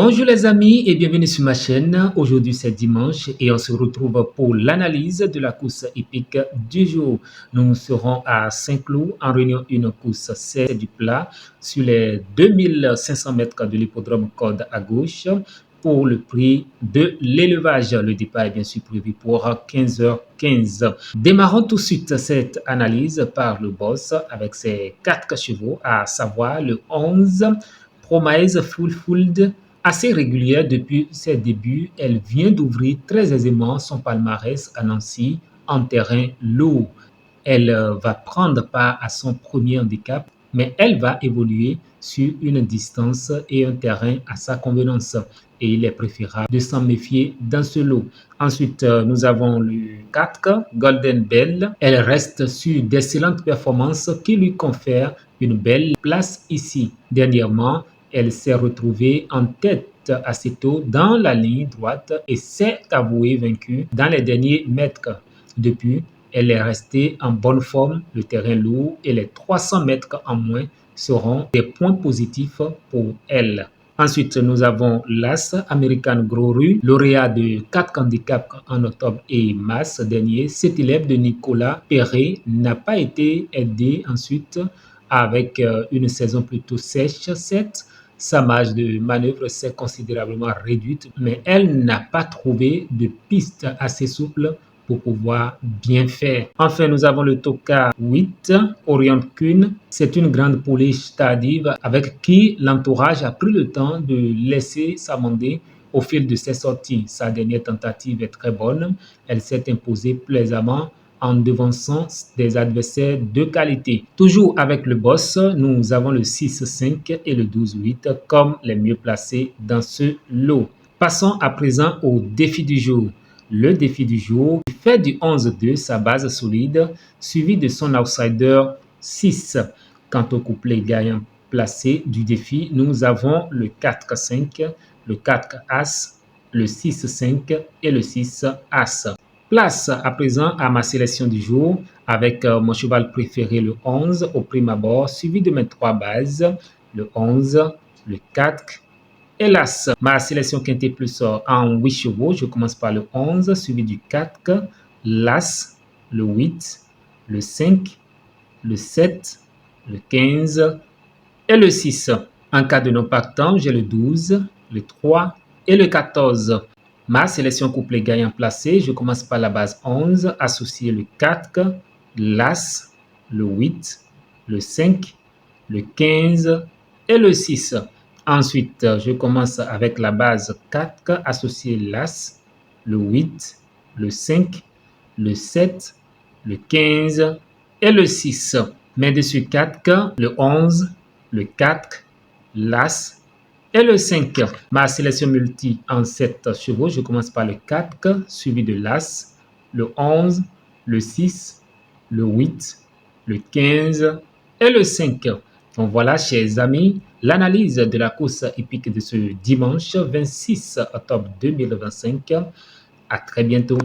Bonjour les amis et bienvenue sur ma chaîne. Aujourd'hui c'est dimanche et on se retrouve pour l'analyse de la course hippique du jour. Nous serons à Saint-Cloud en réunion une course 7 du plat sur les 2500 mètres de l'hippodrome corde à gauche pour le prix de l'élevage. Le départ est bien sûr prévu pour 15h15. Démarrons tout de suite cette analyse par le boss avec ses 4 chevaux, à savoir le 11 Promise Fulfilled. Assez régulière depuis ses débuts, elle vient d'ouvrir très aisément son palmarès à Nancy en terrain lourd. Elle va prendre part à son premier handicap, mais elle va évoluer sur une distance et un terrain à sa convenance. Et il est préférable de s'en méfier dans ce lot. Ensuite, nous avons le 4, Golden Bell. Elle reste sur d'excellentes performances qui lui confèrent une belle place ici. Dernièrement, elle s'est retrouvée en tête assez tôt dans la ligne droite et s'est avouée vaincue dans les derniers mètres. Depuis, elle est restée en bonne forme, le terrain lourd et les 300 mètres en moins seront des points positifs pour elle. Ensuite, nous avons l'As American Gros Rue, lauréat de 4 handicaps en octobre et mars dernier. Cet élève de Nicolas Perret n'a pas été aidé ensuite avec une saison plutôt sèche, certes. Sa marge de manœuvre s'est considérablement réduite, mais elle n'a pas trouvé de piste assez souple pour pouvoir bien faire. Enfin, nous avons le Toka 8, Orient Kuhn. C'est une grande pouliche tardive avec qui l'entourage a pris le temps de laisser s'amender au fil de ses sorties. Sa dernière tentative est très bonne. Elle s'est imposée plaisamment en devançant des adversaires de qualité. Toujours avec le boss, nous avons le 6-5 et le 12-8 comme les mieux placés dans ce lot. Passons à présent au défi du jour. Le défi du jour fait du 11-2 sa base solide, suivi de son outsider 6. Quant au couplet gagnant placé du défi, nous avons le 4-5, le 4-As, le 6-5 et le 6-As. Place à présent à ma sélection du jour avec mon cheval préféré le 11 au prime abord, suivi de mes 3 bases, le 11, le 4 et l'As. Ma sélection quintet plus en 8 chevaux, je commence par le 11, suivi du 4, l'As, le 8, le 5, le 7, le 15 et le 6. En cas de non partant, j'ai le 12, le 3 et le 14. Ma sélection couplet gagnant placé, je commence par la base 11, associé le 4, l'As, le 8, le 5, le 15 et le 6. Ensuite, je commence avec la base 4, associé l'As, le 8, le 5, le 7, le 15 et le 6. Mes dessus 4, le 11, le 4, l'As et le 5. Ma sélection multi en 7 chevaux, je commence par le 4, suivi de l'As, le 11, le 6, le 8, le 15 et le 5. Donc voilà, chers amis, l'analyse de la course hippique de ce dimanche 26 octobre 2025. À très bientôt.